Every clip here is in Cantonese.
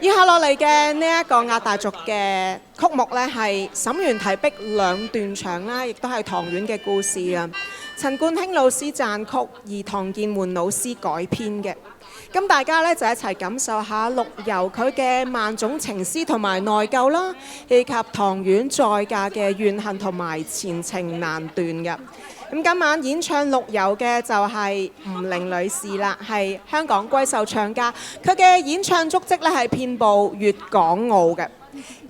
以下落嚟嘅呢一個亞大族嘅曲目呢，係沈園提璧兩段唱啦，亦都係唐苑嘅故事啊。陳冠興老師撰曲，而唐建桓老師改編嘅。咁大家呢，就一齊感受下陸游佢嘅萬種情絲同埋內疚啦，以及唐苑再嫁嘅怨恨同埋前程難斷嘅。咁今晚演唱陸游嘅就係吳玲女士啦，係香港閨秀唱家，佢嘅演唱足跡咧係遍佈粵港澳嘅。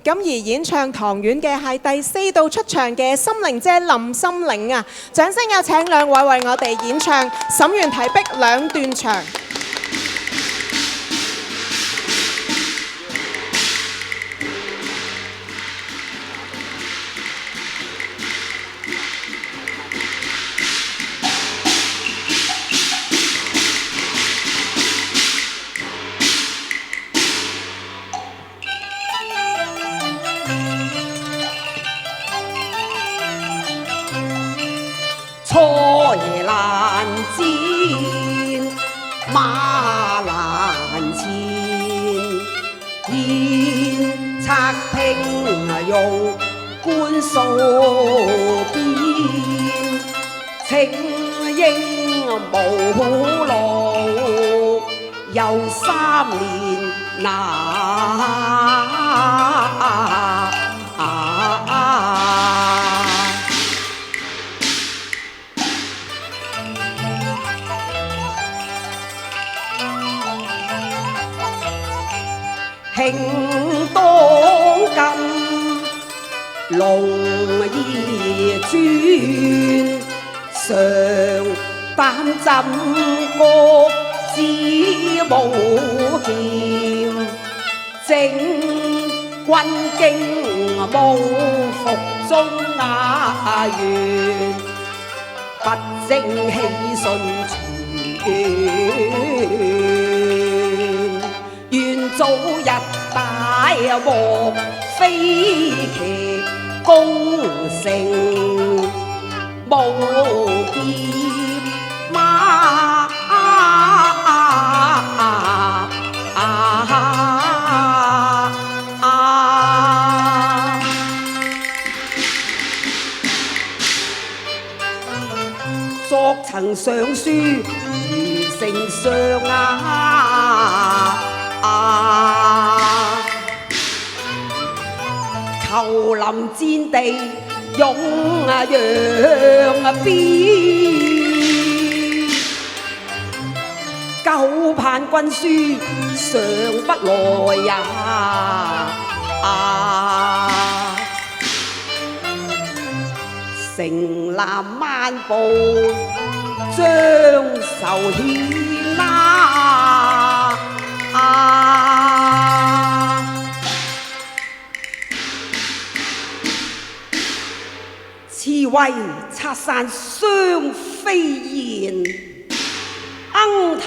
咁而演唱唐苑嘅係第4度出場嘅心靈姐林心玲啊，掌聲有請兩位為我哋演唱沈園提璧兩段唱。錯夜難戰，馬難纏，宴策拼用官數變，情應無路，又3年慶當今龍衣轉，常擔枕國子無劍，整軍經無服中雅園，不正氣順傳。願早日大獲飛騎攻城，無劍馬作曾上書如丞相求臨戰地勇揚鞭，久盼軍書尚不來也城南漫步將仇獻刺猬拆散雙飛燕，鶯啼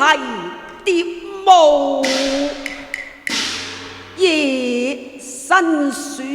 蝶舞夜辛酸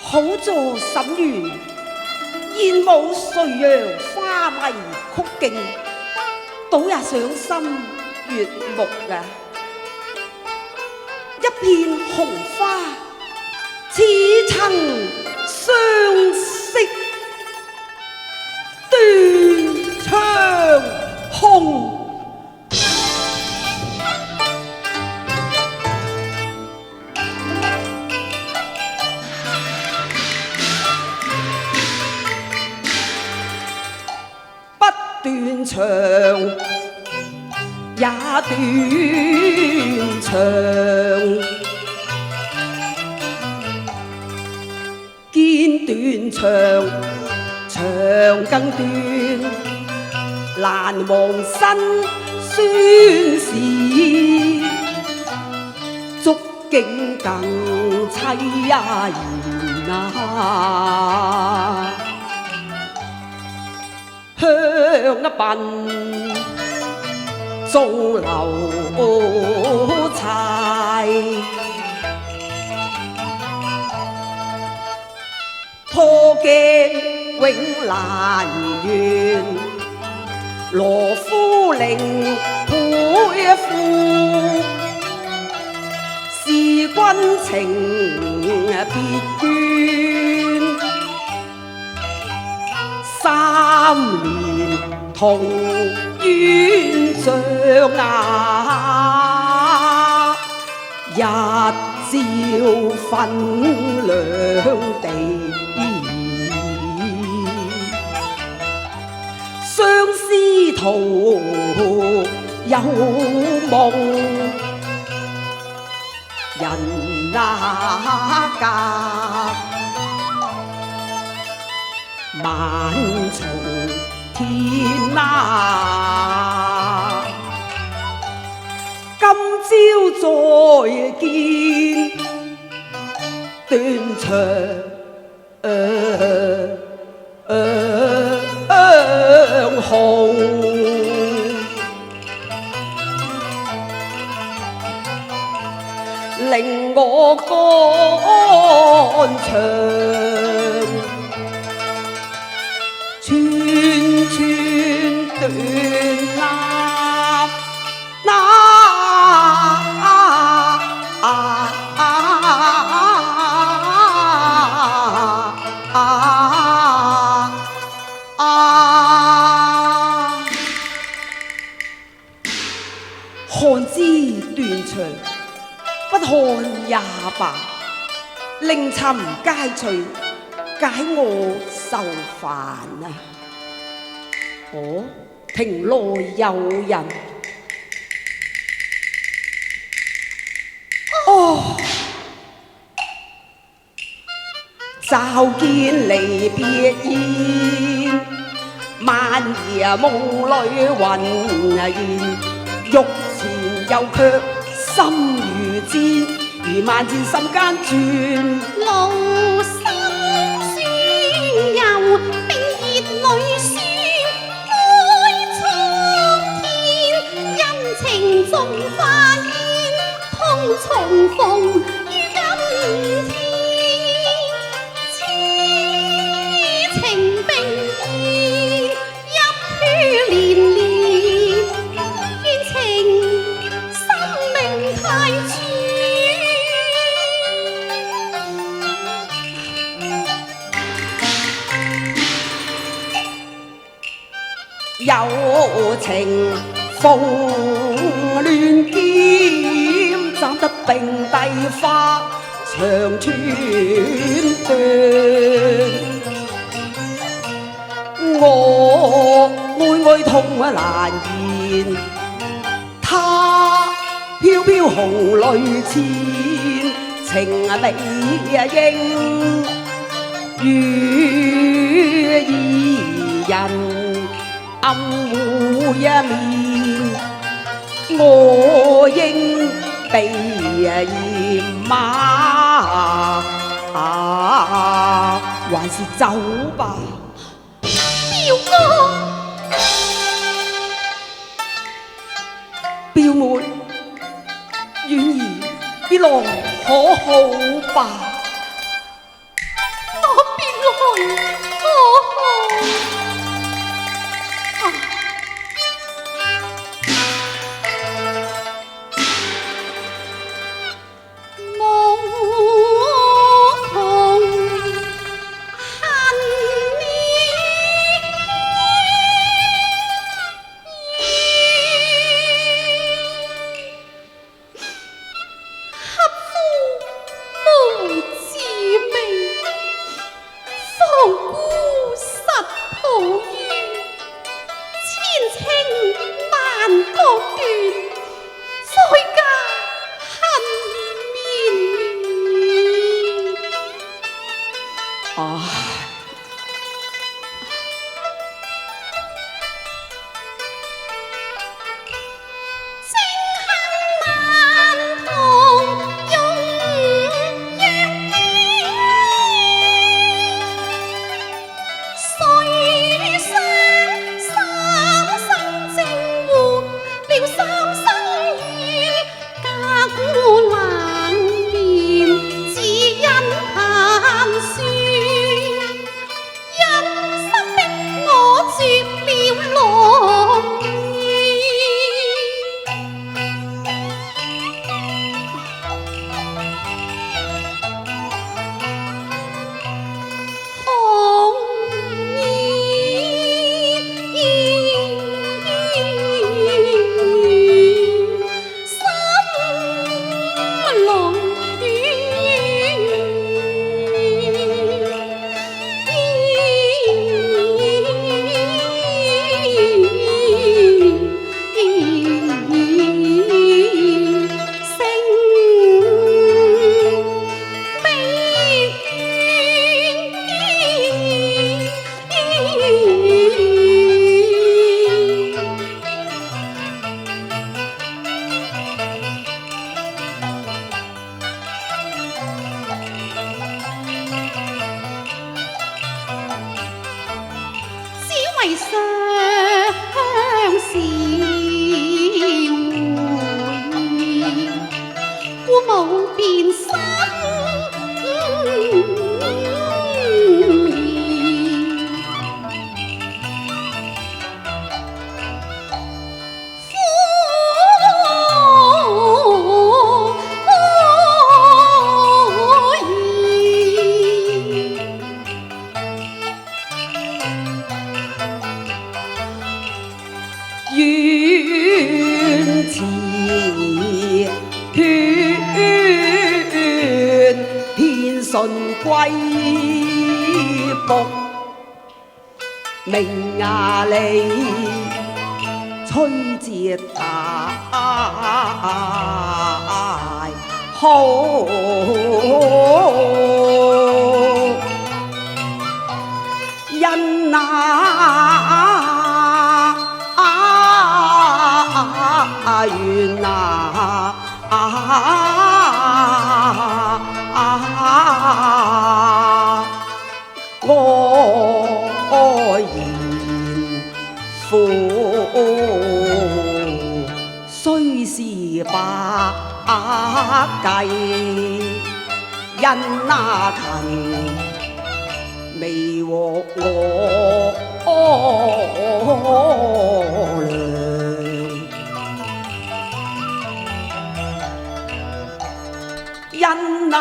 好座沈園，燕舞垂楊花迷曲徑，倒也賞心悅目啊！一片紅花，似曾相識，斷腸紅。斷腸也斷腸，肩斷腸，腸更斷，難忘辛酸事，觸景更凄然啊！香一鬢縱流柴，破鏡永難圓，羅敷令配賦，是君情別倦。三年同冤像啊，一朝分兩地，相思途有夢，人那隔萬重天啊！今朝再見，斷腸紅，令我肝腸串串斷啦！看之斷腸，不看也罷，令尋佳趣，解我愁煩啊！哦，庭內有人。哦，驟見離別燕，漫夜夢裏魂現。欲前又卻心如箭，如萬箭心間轉。勞心酸又冰熱裏酸，愛蒼天，恩情縱化煙，痛重逢於今天。痴情並肩，泣血連連，怨情生命太短。有情縫亂劍，斬得並蒂花長寸斷。我愛痛難言，他飄飄紅淚濺，情美應與二人暗互一面，我應被嫌嗎？還是走吧。表哥，表妹，婉兒別來可好吧？我別來可好？歸復明牙利，吹節大好，因緣我言父雖是百計，因勤未獲我良，因倦。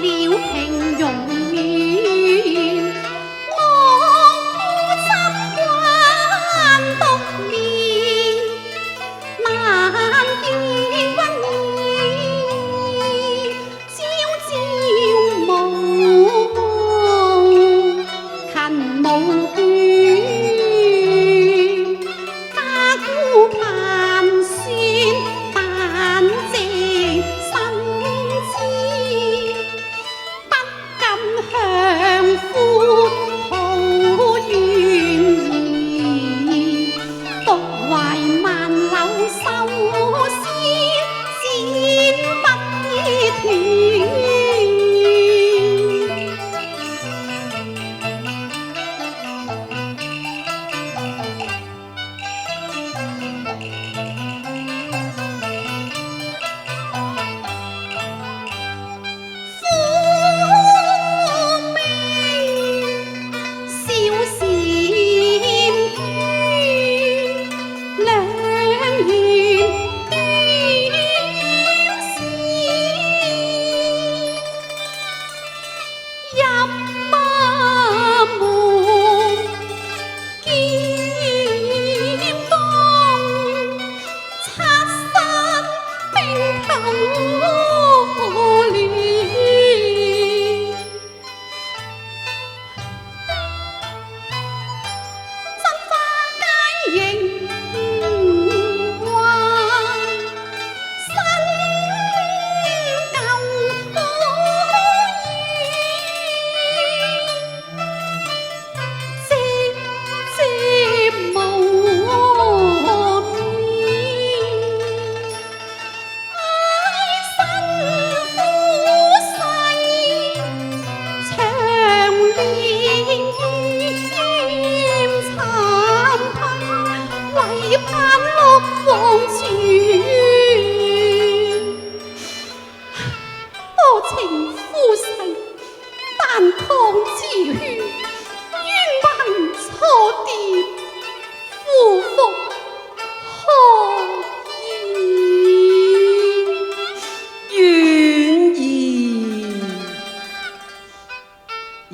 了平庸面，我孤執關獨面，難見君意，朝朝暮暮勤務倦，家姑盼孫但謝身知，不敢向夫抱怨言，獨懷萬柳修仙，剪不依斷。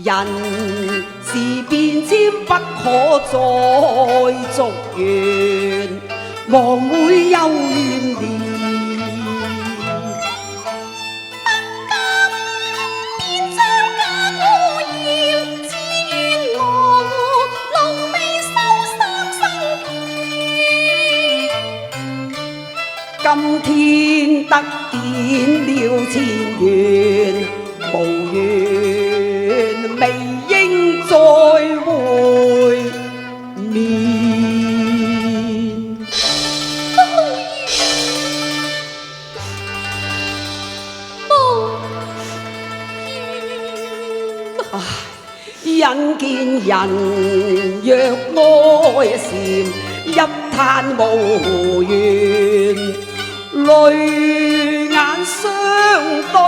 人事變遷不可再續緣，忘會幽怨念。今天得見了前緣，無緣未應再會面。因見人若愛禪，一嘆無緣。淚眼相對，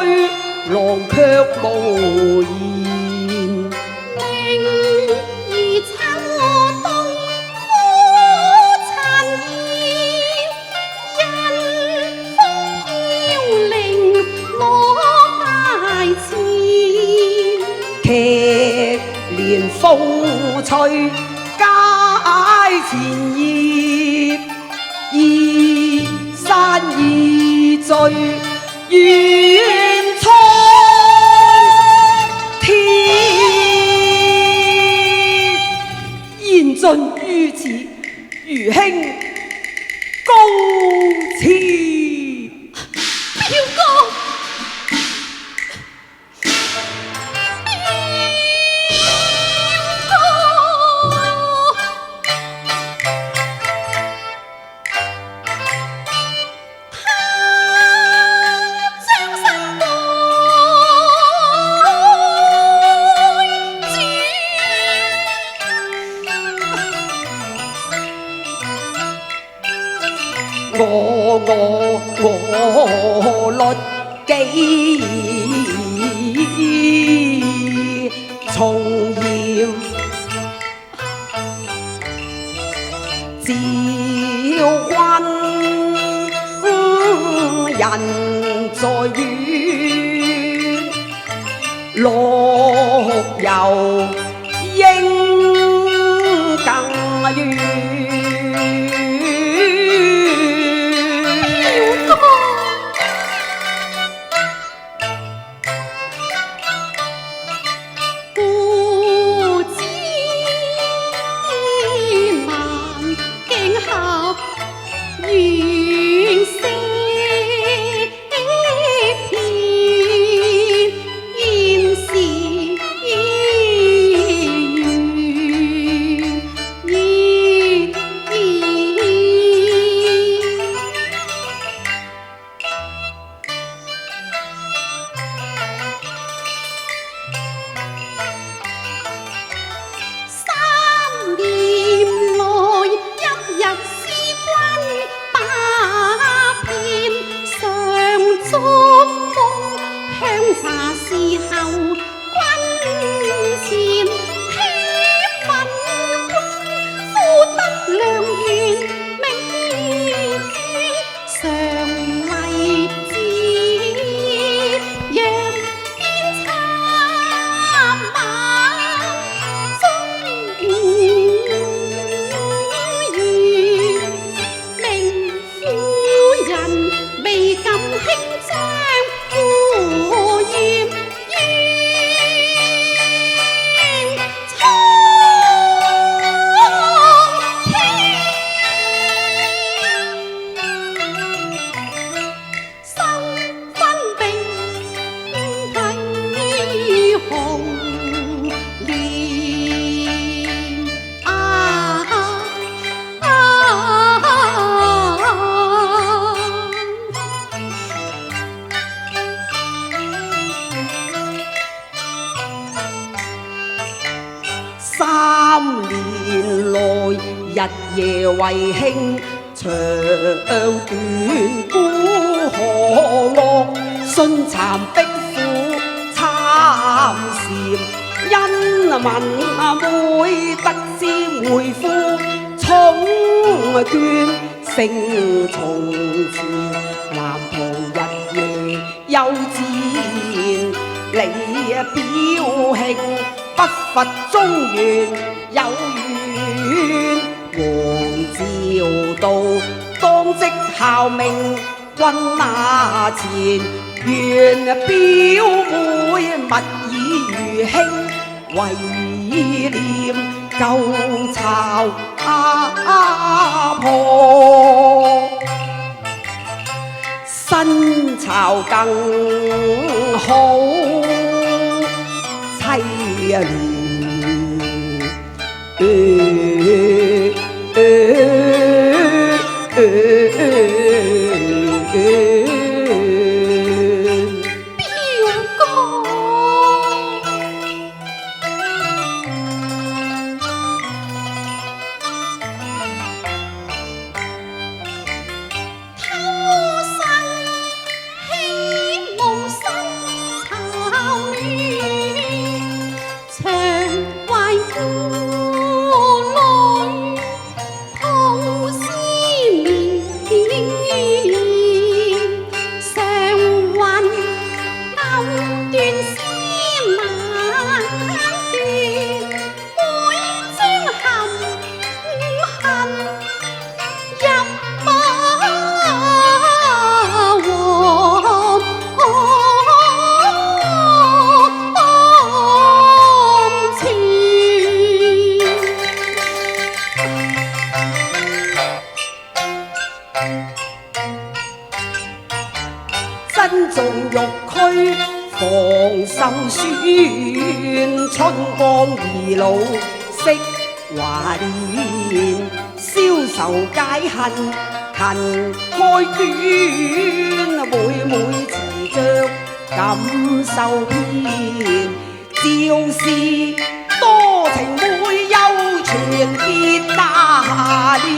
郎卻無言。明兒秋冬苦殘煙，因風飄零我大前。劇連風吹街前葉，移山易聚遠蒼天，言盡於此，餘興高熾。表哥。我律己從嚴，照君人在遠，綠油應更遠。3年來日夜為興，長短孤河樂，信讒逼虎參禪，因民會得知回夫寵眷，勝從前南浦日夜又自然，你表慶不伐中原有緣，王照道當即效命君那前，願表妹勿以餘興，為念舊巢婆，新巢更好凄涼。珍重玉軀防受損，春光易老惜華年，消愁解恨勤開卷，每每詞章感受篇，趙氏多情會又傳結那年。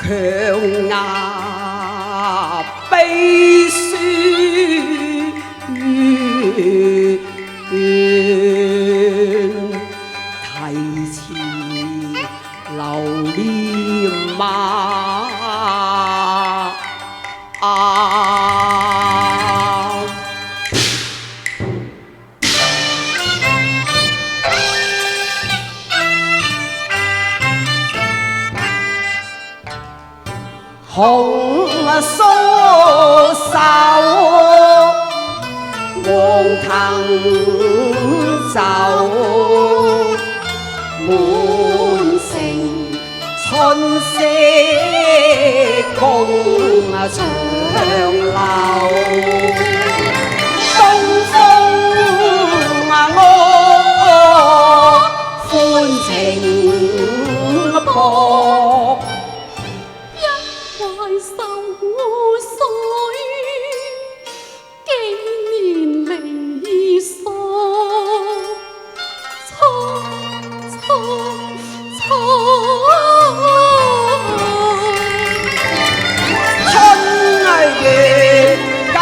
強壓悲酸，提詞留念嘛。紅酥手，黃藤酒，滿城春色共長流。東風我歡情薄。懷愁水，幾年離索，春月舊，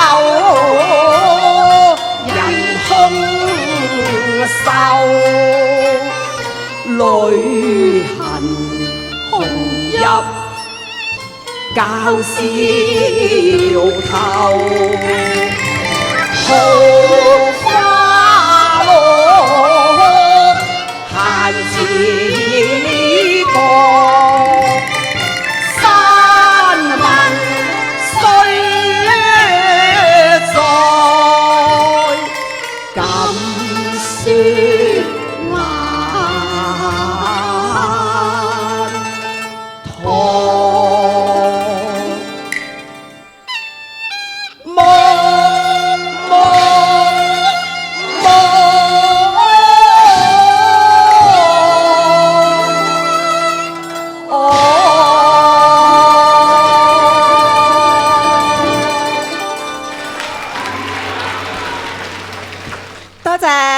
人空瘦，淚痕紅入教笑頭，桃花落閒似角，山盟雖在，敢說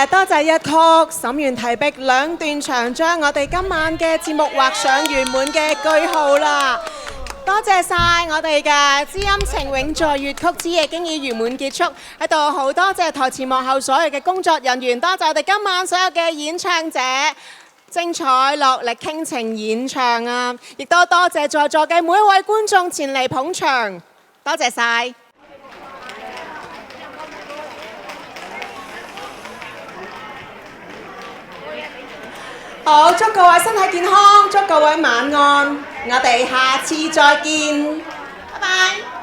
多謝一曲審完題壁兩段場，將我哋今晚嘅節目畫上圓滿嘅句號啦！多謝晒我哋嘅知音情永在，粵曲之夜經已圓滿結束。喺度好多謝台前幕後所有嘅工作人員，多謝我哋今晚所有嘅演唱者，精彩落力傾情演唱啊！亦都多謝在座嘅每一位觀眾前嚟捧場，多謝晒。好，祝各位身體健康，祝各位晚安，我哋下次再見，拜拜。